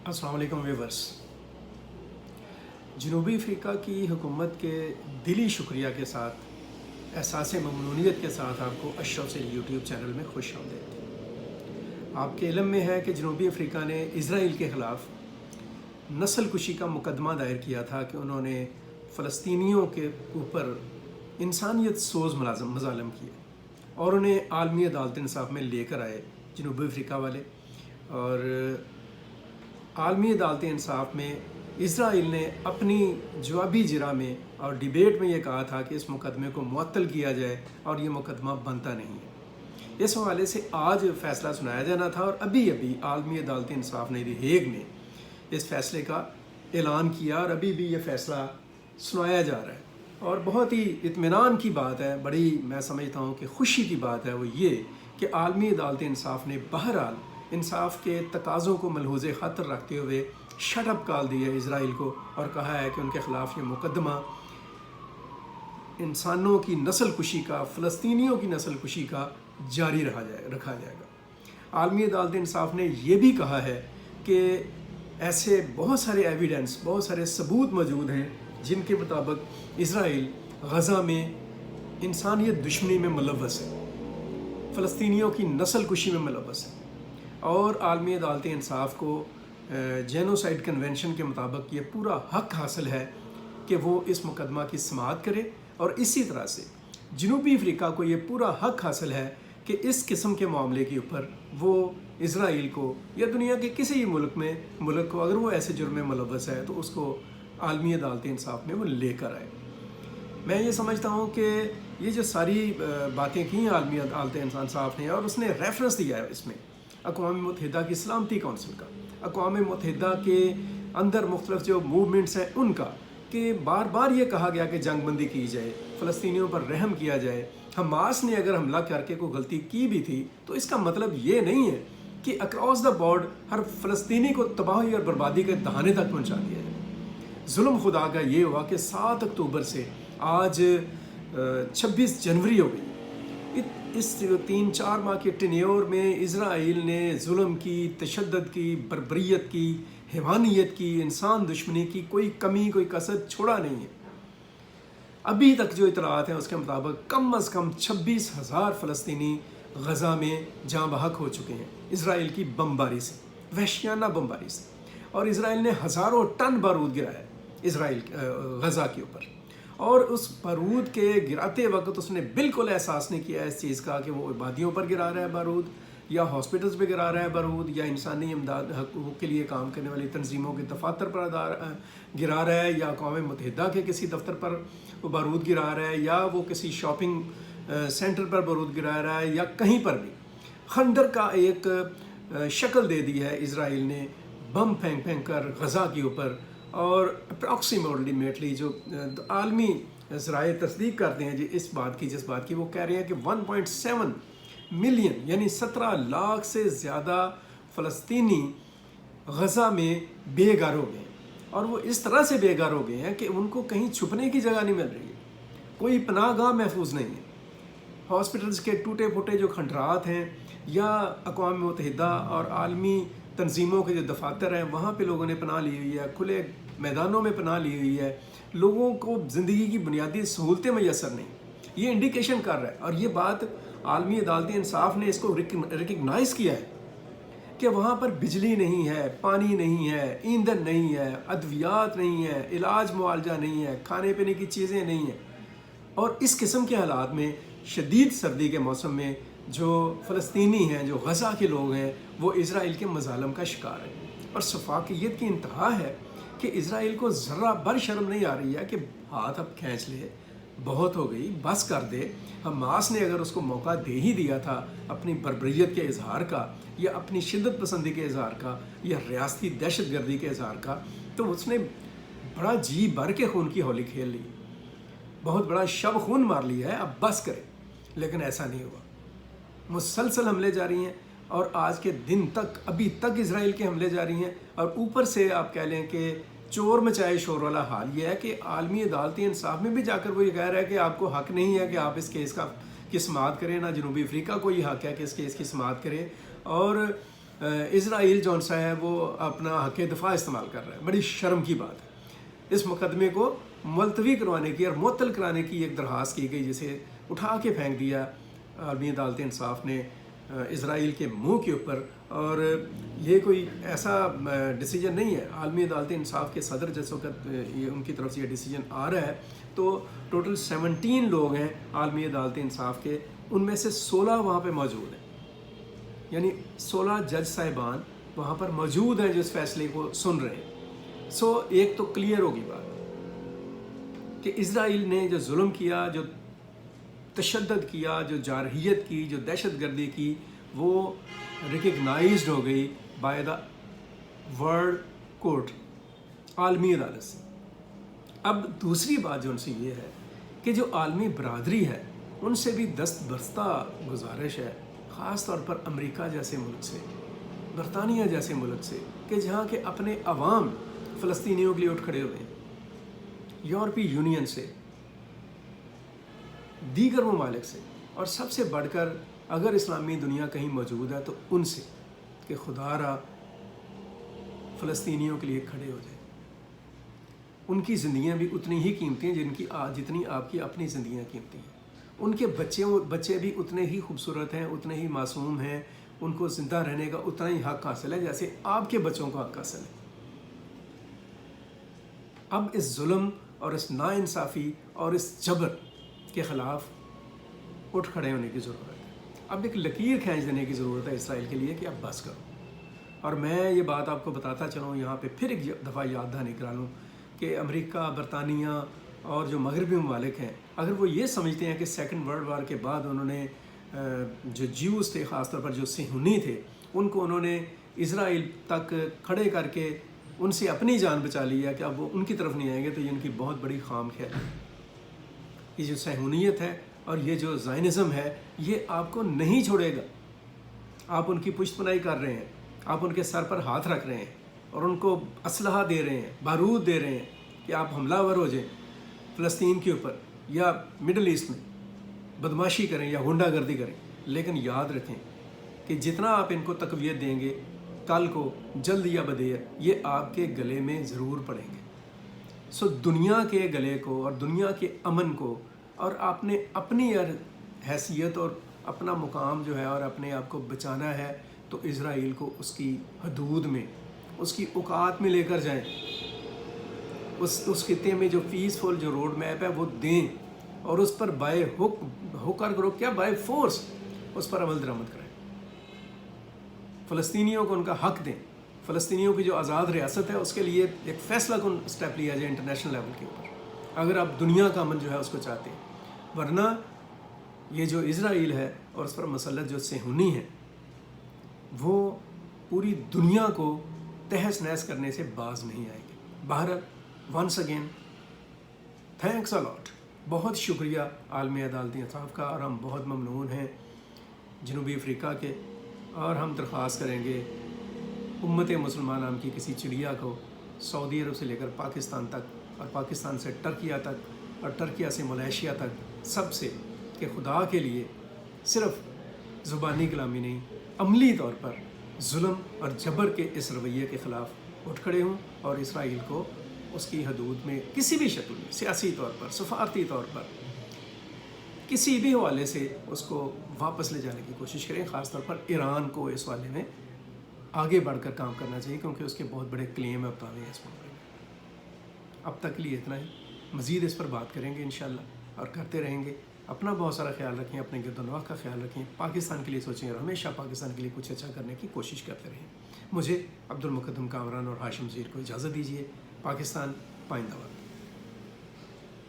अस्सलाम वालेकुम व्यूवर्स। जनूबी अफ्रीका की हुकूमत के दिली शुक्रिया के साथ, एहसास ममनूनियत के साथ आपको अशरफ से यूट्यूब चैनल में खुश आमदीद। आपके इल्म में है कि जनूबी अफ्रीका ने इसराइल के ख़िलाफ़ नस्ल कुशी का मुकदमा दायर किया था कि उन्होंने फ़लस्तीनियों के ऊपर इंसानियत सोज़ मज़ालिम किए और उन्हें आलमी अदालत इंसाफ में लेकर आए जनूबी अफ्रीका वाले। और आलमी अदालत इंसाफ में इसराइल ने अपनी जवाबी जिरा में और डिबेट में ये कहा था कि इस मुकदमे को मुअत्तल किया जाए और ये मुकदमा बनता नहीं है। इस हवाले से आज फ़ैसला सुनाया जाना था और अभी अभी आलमी अदालत इंसाफ ने हेग में इस फ़ैसले का ऐलान किया और अभी भी ये फ़ैसला सुनाया जा रहा है। और बहुत ही इत्मीनान की बात है, बड़ी मैं समझता हूँ कि खुशी की बात है वो ये कि आलमी अदालत इंसाफ ने बहरहाल इंसाफ के तकाज़ों को मलहूज़े ख़ातर रखते हुए शटअप कॉल दी है इसराइल को और कहा है कि उनके ख़िलाफ़ ये मुकदमा इंसानों की नस्ल कुशी का, फ़लस्तीनियों की नस्ल कुशी का जारी रखा जाएगा। आलमी अदालत इंसाफ ने यह भी कहा है कि ऐसे बहुत सारे एविडेंस, बहुत सारे सबूत मौजूद हैं जिनके मुताबिक इसराइल गज़ा में इंसानियत दुश्मनी में मुलव्वस है, फ़लस्तीनियों की नस्ल कुशी में मुलव्वस है। और आलमी अदालत इंसाफ को जेनोसाइड कन्वेंशन के मुताबिक ये पूरा हक़ हासिल है कि वो इस मुकदमा की समाअत करे और इसी तरह से जनूबी अफ्रीका को ये पूरा हक़ हासिल है कि इस किस्म के मामले के ऊपर वो इसराइल को या दुनिया के किसी मुल्क को अगर वो ऐसे जुर्म में मुलव्वस है तो उसको आलमी अदालत इंसाफ में वो लेकर आए। मैं ये समझता हूँ कि ये जो सारी बातें की आलमी अदालत इंसाफ ने और उसने रेफरेंस दिया है इसमें अक़वाम मुत्तहिदा की सलामती कौंसिल का, अक़वाम मुत्तहिदा के अंदर मुख्तलिफ जो मूवमेंट्स हैं उनका, कि बार बार ये कहा गया कि जंग बंदी की जाए, फ़लस्तीनियों पर रहम किया जाए। हमास ने अगर हमला करके कोई गलती की भी थी तो इसका मतलब ये नहीं है कि अक्रॉस द बोर्ड हर फ़लस्तीनी को तबाही और बर्बादी के दहाने तक पहुँचा दिया जाए। जुल्म खुदा का ये हुआ कि 7 अक्टूबर से आज 26 जनवरी हो गई। इस 3-4 माह के टेन्योर में इसराइल ने जुल्म की, तशद्दुद की, बर्बरियत की, हैवानियत की, इंसान दुश्मनी की कोई कमी, कोई कसर छोड़ा नहीं है। अभी तक जो इतलात हैं उसके मुताबिक कम अज़ कम 26,000 फ़लस्तीनी गज़ा में जाँ बहक हो चुके हैं इसराइल की बमबारी से, वहशियाना बमबारी से। और इसराइल ने हज़ारों टन बारूद गिराया इसराइल गज़ा के ऊपर और उस बारूद के गिराते वक्त उसने बिल्कुल एहसास नहीं किया इस चीज़ का कि वो आबादियों पर गिरा रहा है बारूद या हॉस्पिटल्स पे गिरा रहा है बारूद या इंसानी इमदाद हक़ूक़ के लिए काम करने वाली तंजीमों के दफातर पर गिरा रहा है या अक़वाम मुत्तहिदा के किसी दफ्तर पर वो बारूद गिरा रहा है या वो किसी शॉपिंग सेंटर पर बारूद गिरा रहा है या कहीं पर भी। खंडर का एक शक्ल दे दी है इसराइल ने बम फेंक कर गज़ा के ऊपर। और अप्रॉक्सीमेटली जो आलमी ज़राए तस्दीक करते हैं जिस बात की वो कह रहे हैं कि 1.7 मिलियन यानी 17 लाख से ज़्यादा फ़लस्तीनी गज़ा में बेघर हो गए और वो इस तरह से बेघर हो गए हैं कि उनको कहीं छुपने की जगह नहीं मिल रही है, कोई पनाहगाह महफूज नहीं है। हॉस्पिटल्स के टूटे फूटे जो खंडरात हैं या अक़वाम मुत्तहिदा और आलमी तंजीमों के जो दफातर हैं वहाँ पे लोगों ने पनाह ली हुई है, खुले मैदानों में पनाह ली हुई है, लोगों को ज़िंदगी की बुनियादी सहूलतें मैसर नहीं, ये इंडिकेशन कर रहा है। और ये बात आलमी अदालती इंसाफ ने इसको रिकग्नाइज़ किया है कि वहाँ पर बिजली नहीं है, पानी नहीं है, ईंधन नहीं है, अद्वियात नहीं है, इलाज मुआवजा नहीं है, खाने पीने की चीज़ें नहीं हैं। और इस किस्म के हालात में शदीद सर्दी के मौसम में जो फ़लस्तीनी हैं, जो गज़ा के लोग हैं, वो इसराइल के मज़ालम का शिकार हैं। और सफाकियत की इंतहा है कि इसराइल को ज़रा बर शर्म नहीं आ रही है कि हाथ अब खींच ले, बहुत हो गई, बस कर दे। हमास ने अगर उसको मौका दे ही दिया था अपनी बर्बरियत के इजहार का या अपनी शिद्दत पसंदी के इजहार का या रियासती दहशत गर्दी के इजहार का, तो उसने बड़ा जी भर के खून की होली खेल ली, बहुत बड़ा शब खून मार लिया है, अब बस करे। लेकिन ऐसा नहीं हुआ, मुसलसल हमले जारी हैं और आज के दिन तक अभी तक इसराइल के हमले जारी हैं। और ऊपर से आप कह लें कि चोर मचाए शोर वाला हाल ये है कि आलमी अदालती इंसाफ में भी जाकर वो ये कह रहा है कि आपको हक़ नहीं है कि आप इस केस की समाअत करें, ना जनूबी अफ्रीका को ये हक़ है कि इस केस की समाअत करें। और اسرائیل جون سا ہے وہ اپنا حق دفاع استعمال کر رہا ہے. بڑی شرم کی بات ہے. اس مقدمے کو ملتوی کروانے کی اور معطل کرانے کی ایک درخواست کی گئی جسے اٹھا کے پھینک دیا عالمی عدالت انصاف نے اسرائیل کے منہ کے اوپر. اور یہ کوئی ایسا ڈیسیجن نہیں ہے. عالمی عدالت انصاف کے صدر جس وقت ان کی طرف سے یہ ڈیسیجن آ رہا ہے تو ٹوٹل 17 لوگ ہیں عالمی عدالت انصاف کے, ان میں سے 16 وہاں پہ موجود ہیں. یعنی 16 جج صاحبان وہاں پر موجود ہیں جو اس فیصلے کو سن رہے ہیں. سو ایک تو کلیئر ہوگی بات کہ اسرائیل نے جو ظلم کیا, جو تشدد کیا, جو جارحیت کی, جو دہشت گردی کی, وہ ریکگنائزڈ ہو گئی بائی دا ورلڈ کورٹ, عالمی عدالت سے. اب دوسری بات جو ان سے یہ ہے کہ جو عالمی برادری ہے ان سے بھی دست برستہ گزارش ہے, خاص طور پر امریکہ جیسے ملک سے, برطانیہ جیسے ملک سے, کہ جہاں کے اپنے عوام فلسطینیوں کے لیے اٹھ کھڑے ہوئے ہیں, یورپی یونین سے, دیگر ممالک سے, اور سب سے بڑھ کر اگر اسلامی دنیا کہیں موجود ہے تو ان سے, کہ خدا را فلسطینیوں کے لیے کھڑے ہو جائیں. ان کی زندگیاں بھی اتنی ہی قیمتی ہیں جتنی آپ کی اپنی زندگیاں قیمتی ہیں. ان کے بچے بھی اتنے ہی خوبصورت ہیں, اتنے ہی معصوم ہیں, ان کو زندہ رہنے کا اتنا ہی حق حاصل ہے جیسے آپ کے بچوں کو حق حاصل ہے. اب اس ظلم اور اس ناانصافی اور اس جبر کے خلاف اٹھ کھڑے ہونے کی ضرورت ہے. اب ایک لکیر کھینچ دینے کی ضرورت ہے اسرائیل کے لیے کہ اب بس کرو. اور میں یہ بات آپ کو بتاتا چلوں, یہاں پہ پھر ایک دفعہ یاد دہانی کرا لوں کہ امریکہ, برطانیہ اور جو مغربی ممالک ہیں, اگر وہ یہ سمجھتے ہیں کہ سیکنڈ ورلڈ وار کے بعد انہوں نے جو جیوز تھے, خاص طور پر جو صہیونی تھے, ان کو انہوں نے اسرائیل تک کھڑے کر کے ان سے اپنی جان بچا لی ہے, کہ اب وہ ان کی طرف نہیں آئیں گے, تو یہ ان کی بہت بڑی خام خیال ہے. یہ جو صہیونیت ہے اور یہ جو زائنزم ہے یہ آپ کو نہیں چھوڑے گا. آپ ان کی پشت پناہی کر رہے ہیں, آپ ان کے سر پر ہاتھ رکھ رہے ہیں اور ان کو اسلحہ دے رہے ہیں, بارود دے رہے ہیں کہ آپ حملہ ور ہو جائیں فلسطین کے اوپر یا مڈل ایسٹ میں, بدماشی کریں یا غنڈہ گردی کریں. لیکن یاد رکھیں کہ جتنا آپ ان کو تقویت دیں گے, کل کو جلد یا بدیر یہ آپ کے گلے میں ضرور پڑیں گے. سو دنیا کے گلے کو اور دنیا کے امن کو اور آپ نے اپنی حیثیت اور اپنا مقام جو ہے اور اپنے آپ کو بچانا ہے, تو اسرائیل کو اس کی حدود میں, اس کی اوقات میں لے کر جائیں. اس خطے میں جو پیسفل جو روڈ میپ ہے وہ دیں, اور اس پر بائی ہک اور گروپ کیا بائی فورس اس پر عمل درآمد کریں. فلسطینیوں کو ان کا حق دیں. فلسطینیوں کی جو آزاد ریاست ہے اس کے لیے ایک فیصلہ کن اسٹیپ لیا جائے انٹرنیشنل لیول کے اوپر, اگر آپ دنیا کا امن جو ہے اس کو چاہتے ہیں. ورنہ یہ جو اسرائیل ہے اور اس پر مسلط جو صہیونی ہے وہ پوری دنیا کو تہس نہس کرنے سے باز نہیں آئے گے. بہرحال ونس اگین تھینکس اے لاٹ. بہت شکریہ عالمی عدالت انصاف کا, اور ہم بہت ممنون ہیں جنوبی افریقہ کے, اور ہم درخواست کریں گے امت مسلمان نام کی کسی چڑیا کو سعودی عرب سے لے کر پاکستان تک, اور پاکستان سے ٹرکیہ تک, اور ٹرکیہ سے ملیشیا تک, سب سے کہ خدا کے لیے صرف زبانی کلامی نہیں, عملی طور پر ظلم اور جبر کے اس رویے کے خلاف اٹھ کھڑے ہوں, اور اسرائیل کو اس کی حدود میں کسی بھی شکل میں, سیاسی طور پر, سفارتی طور پر, کسی بھی حوالے سے اس کو واپس لے جانے کی کوشش کریں. خاص طور پر ایران کو اس حوالے میں آگے بڑھ کر کام کرنا چاہیے, کیونکہ اس کے بہت بڑے کلیم اب دعوے ہیں اس معاملے میں. اب تک کے لیے اتنا ہی, مزید اس پر بات کریں گے انشاءاللہ اور کرتے رہیں گے. اپنا بہت سارا خیال رکھیں, اپنے گرد و نواح کا خیال رکھیں, پاکستان کے لیے سوچیں, اور ہمیشہ پاکستان کے لیے کچھ اچھا کرنے کی کوشش کرتے رہیں. مجھے عبد المقدم کامران اور ہاشم زیر کو اجازت دیجیے. پاکستان پائندہ باد.